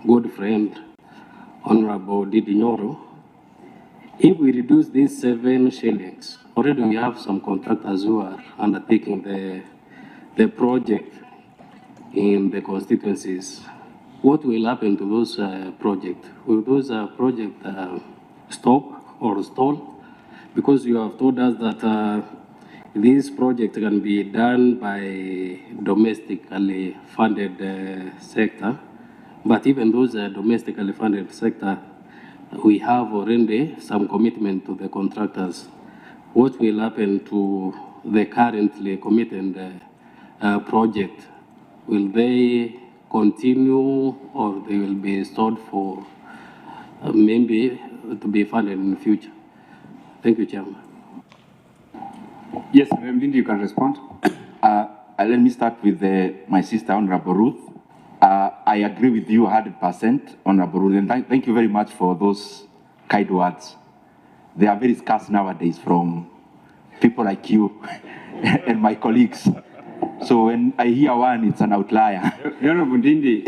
good friend, Honorable Ndindi Nyoro, if we reduce these 7 shillings, already we have some contractors who are undertaking the project in the constituencies. What will happen to those projects? Will those projects stop or stall? Because you have told us that this project can be done by domestically funded sector, but even those domestically funded sector, we have already some commitment to the contractors. What will happen to the currently committed project? Will they continue or they will be stored for maybe to be funded in the future? Thank you, Chairman. Yes, Ndindi, you can respond. Let me start with my sister, Honorable Ruth. I agree with you 100%, Honorable Ruth, and thank you very much for those kind words. They are very scarce nowadays from people like you and my colleagues. So when I hear one, it's an outlier. Honorable Ndindi.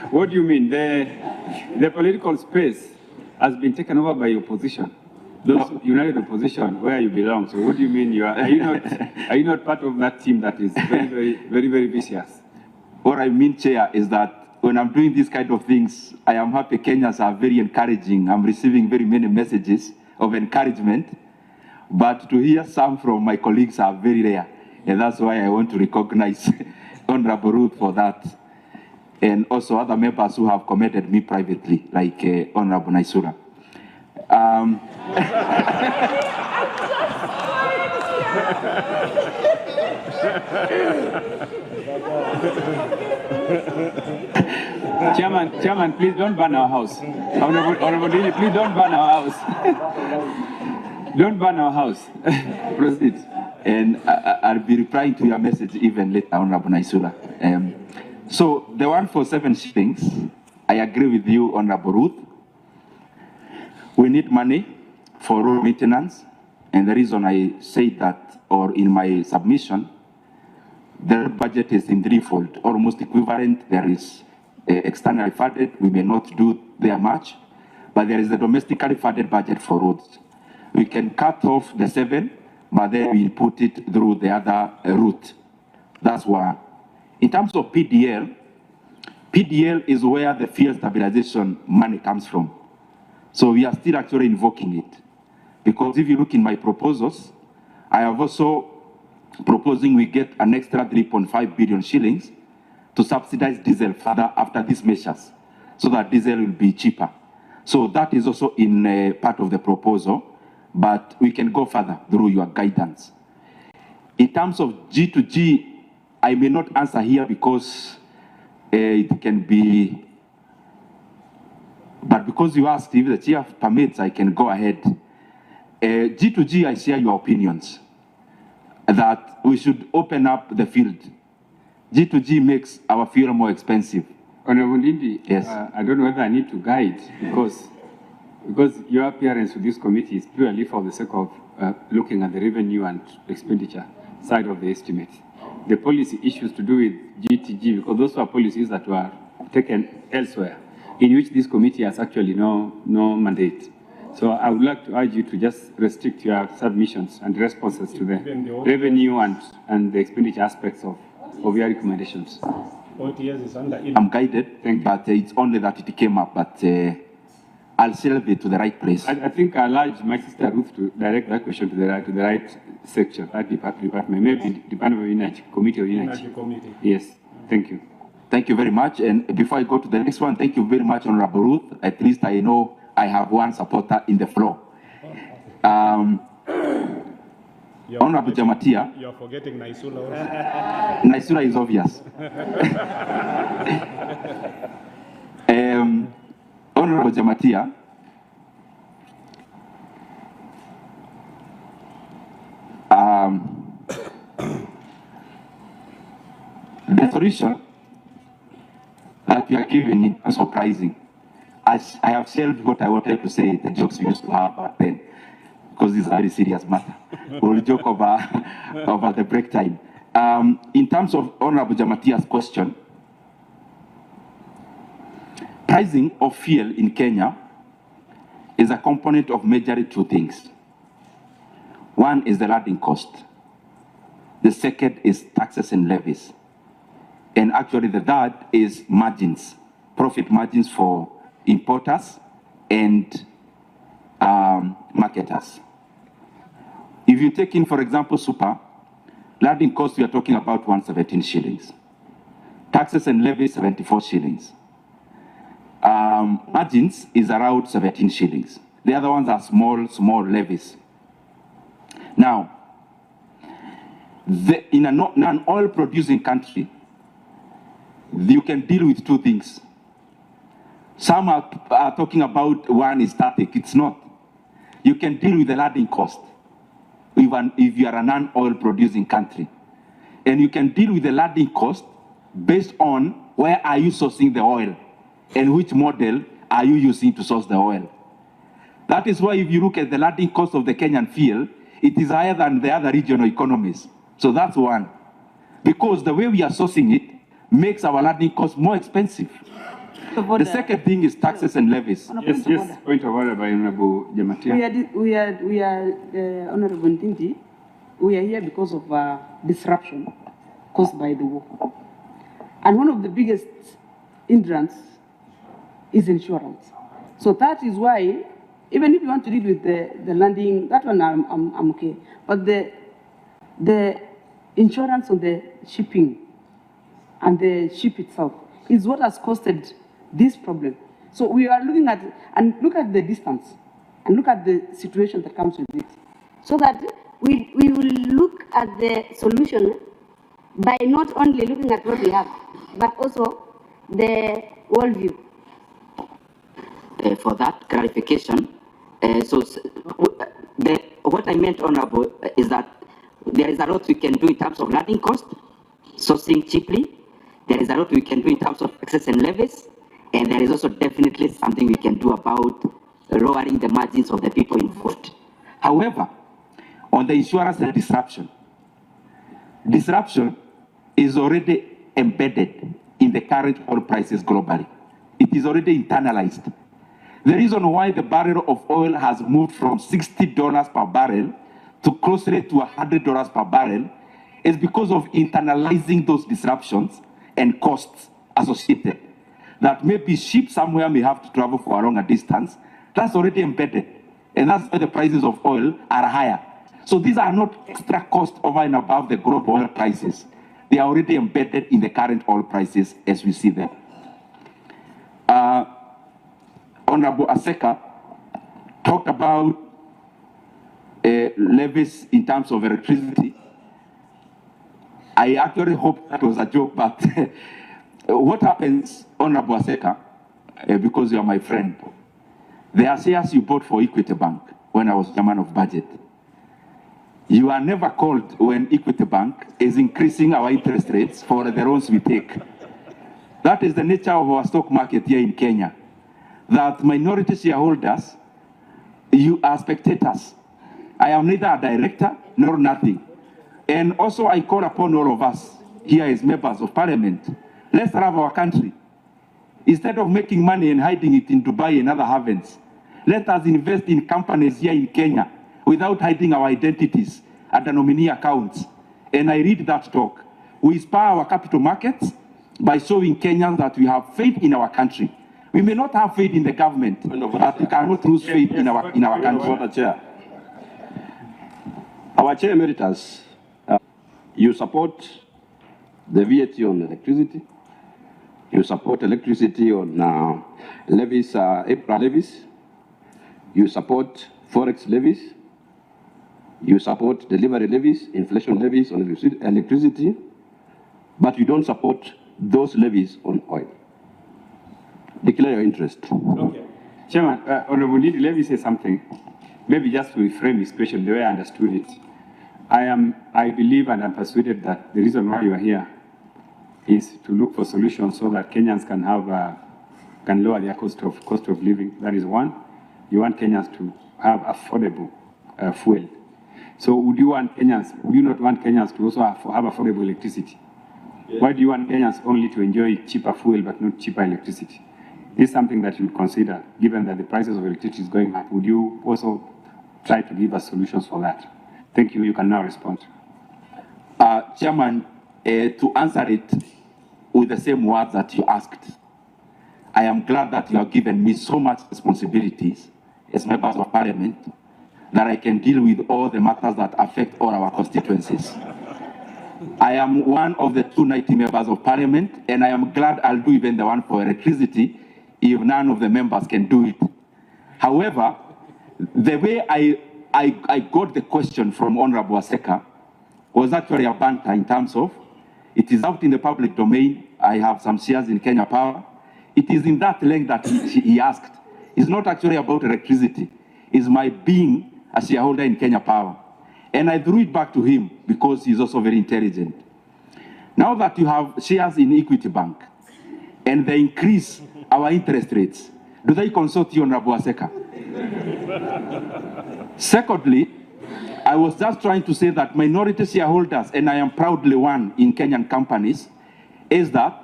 What do you mean? The political space has been taken over by opposition. Those united opposition, where you belong. So what do you mean? Are you not part of that team that is very vicious? What I mean, Chair, is that when I'm doing these kind of things, I am happy Kenyans are very encouraging. I'm receiving very many messages of encouragement, but to hear some from my colleagues are very rare. And that's why I want to recognize Honorable Ruth for that. And also other members who have commended me privately, like Honorable Naisura. Chairman, please don't burn our house. Honorable Ndindi, please don't burn our house. Don't burn our house. Proceed. And I'll be replying to your message even later, Honorable Naisura. So the one for 7 shillings, I agree with you, Honorable Ruth. We need money for road maintenance, and the reason I say that, or in my submission, the budget is in threefold, almost equivalent. There is externally funded, we may not do there much, but there is a domestically funded budget for roads. We can cut off the 7, but then we put it through the other route. That's one. In terms of PDL, PDL is where the field stabilization money comes from. So we are still actually invoking it. Because if you look in my proposals, I have also proposing we get an extra 3.5 billion shillings to subsidize diesel further after these measures, so that diesel will be cheaper. So that is also in part of the proposal, but we can go further through your guidance. In terms of G2G, I may not answer here because it can be, but because you asked if the chair permits, I can go ahead. G2G, I share your opinions that we should open up the field. G2G makes our fuel more expensive. Honorable Ndindi, yes. I don't know whether I need to guide because your appearance with this committee is purely for the sake of looking at the revenue and expenditure side of the estimate. The policy issues to do with GTG, because those are policies that were taken elsewhere, in which this committee has actually no mandate. So I would like to urge you to just restrict your submissions and responses to the revenue and the expenditure aspects of your recommendations. I'm guided, but it's only that it came up, but I'll shelve it to the right place. I think I'll urge my sister Ruth to direct that question to the right section, that department, maybe Department of Energy, Committee of Energy. Yes, thank you. Thank you very much. And before I go to the next one, thank you very much, Honorable Ruth. At least I know I have one supporter in the floor. Honorable Jamatia. You're forgetting Naisula also. Naisula is obvious. Honorable Jamatia. The solution that you are giving is surprising. As I have said what I wanted to say, the jokes we used to have back then, because this is a very serious matter. We'll joke over the break time. In terms of Honorable Jamatia's question, pricing of fuel in Kenya is a component of majorly two things. One is the landing cost. The second is taxes and levies. And actually the third is margins, profit margins for importers and marketers. If you take in, for example, super, landing cost, we are talking about 117 shillings. Taxes and levies, 74 shillings. Margins is around 17 shillings. The other ones are small levies. Now, in a non-oil producing country, you can deal with two things. Some are talking about one is static. It's not. You can deal with the landing cost if you are a non-oil producing country. And you can deal with the landing cost based on where are you sourcing the oil and which model are you using to source the oil. That is why if you look at the landing cost of the Kenyan fuel, it is higher than the other regional economies. So that's one. Because the way we are sourcing it makes our landing cost more expensive. The second thing is taxes and levies. Yes, point of order by Honorable Jamatia. We are Honorable Ndindi. We are here because of disruption caused by the war. And one of the biggest hindrance is insurance. So that is why, even if you want to deal with the landing, that one I'm okay. But the insurance on the shipping and the ship itself is what has caused this problem. So we are looking at, and look at the distance, and look at the situation that comes with it. So that we will look at the solution by not only looking at what we have, but also the worldview. For that clarification, what I meant, Honorable, is that there is a lot we can do in terms of landing cost, sourcing cheaply. There is a lot we can do in terms of taxes and levies, and there is also definitely something we can do about lowering the margins of the people involved. However, on the insurance and disruption is already embedded in the current oil prices globally. It is already internalized. The reason why the barrel of oil has moved from $60 per barrel to closer to $100 per barrel is because of internalizing those disruptions and costs associated. That maybe ship somewhere may have to travel for a longer distance. That's already embedded. And that's why the prices of oil are higher. So these are not extra costs over and above the global oil prices. They are already embedded in the current oil prices as we see them. Honorable Aseka talked about levies in terms of electricity. I actually hope that was a joke, but what happens, Honorable Aseka, because you are my friend, there are shares you bought for Equity Bank when I was chairman of budget. You are never called when Equity Bank is increasing our interest rates for the loans we take. That is the nature of our stock market here in Kenya. That minority shareholders, you are spectators. I am neither a director nor nothing. And also I call upon all of us here as members of parliament, let's love our country. Instead of making money and hiding it in Dubai and other havens, let us invest in companies here in Kenya without hiding our identities and the nominee accounts. And I read that talk. We inspire our capital markets by showing Kenyans that we have faith in our country. We may not have faith in the government, but we cannot lose faith in our country. Chair. Our Chair Emeritus, you support the VAT on electricity. You support electricity on levies, April levies. You support forex levies. You support delivery levies, inflation levies on electricity, but you don't support those levies on oil. Declare your interest. Okay. Chairman, Honorable Ndindi, let me say something. Maybe just to reframe this question the way I understood it. I believe and I'm persuaded that the reason why you are here is to look for solutions so that Kenyans can lower their cost of living. That is one. You want Kenyans to have affordable fuel. So would you want Kenyans, would you not want Kenyans to also have affordable electricity? Yeah. Why do you want Kenyans only to enjoy cheaper fuel but not cheaper electricity? This is something that you would consider, given that the prices of electricity is going up. Would you also try to give us solutions for that? Thank you. You can now respond. Chairman, to answer it with the same words that you asked, I am glad that you have given me so much responsibilities as members of parliament that I can deal with all the matters that affect all our constituencies. I am one of the 290 members of parliament, and I am glad I'll do even the one for electricity if none of the members can do it. However, the way I got the question from Honorable Aseka was actually a banter in terms of, it is out in the public domain, I have some shares in Kenya Power. It is in that length that he asked. It's not actually about electricity. It's my being a shareholder in Kenya Power. And I threw it back to him because he's also very intelligent. Now that you have shares in Equity Bank and they increase our interest rates, do they consult you, Honorable Aseka? Secondly, I was just trying to say that minority shareholders, and I am proudly one in Kenyan companies, is that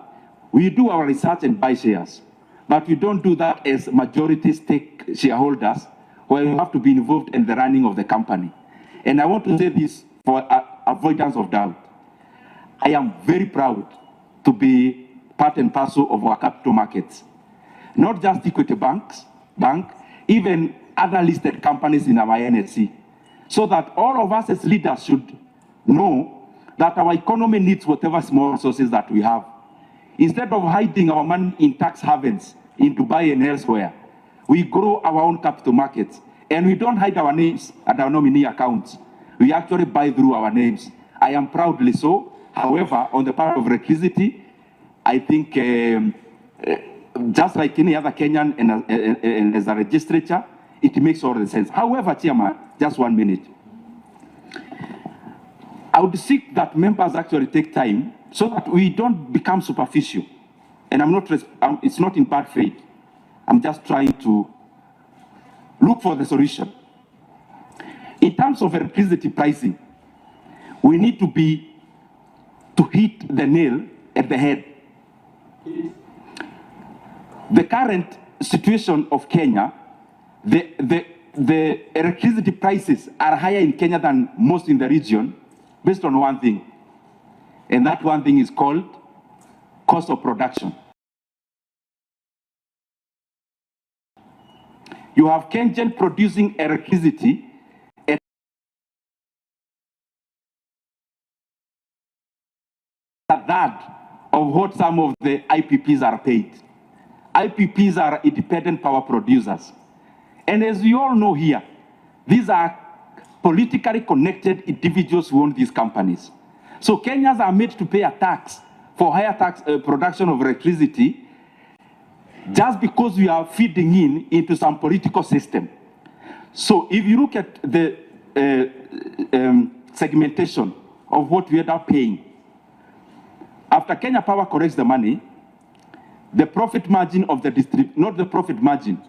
we do our research and buy shares, but we don't do that as majority stake shareholders where you have to be involved in the running of the company. And I want to say this for avoidance of doubt. I am very proud to be part and parcel of our capital markets. Not just Equity Bank, even other listed companies in our NSC. So that all of us as leaders should know that our economy needs whatever small resources that we have. Instead of hiding our money in tax havens in Dubai and elsewhere, we grow our own capital markets. And we don't hide our names at our nominee accounts. We actually buy through our names. I am proudly so. However, on the part of electricity, I think just like any other Kenyan and as a legislature, it makes all the sense. However, Chairman, just 1 minute. I would seek that members actually take time so that we don't become superficial. And it's not in bad faith. I'm just trying to look for the solution. In terms of electricity pricing, we need to hit the nail at the head. The current situation of Kenya, the electricity prices are higher in Kenya than most in the region based on one thing. And that one thing is called cost of production. You have Kenyan producing electricity at a third of what some of the IPPs are paid. IPPs are independent power producers. And as you all know here, these are politically connected individuals who own these companies. So Kenyans are made to pay a tax for higher production of electricity just because we are feeding into some political system. So if you look at the segmentation of what we end up paying, after Kenya Power collects the money, the profit margin of the not the profit margin,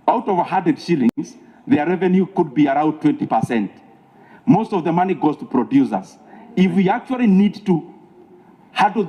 out of 100 shillings, their revenue could be around 20%. Most of the money goes to producers. If we actually need to handle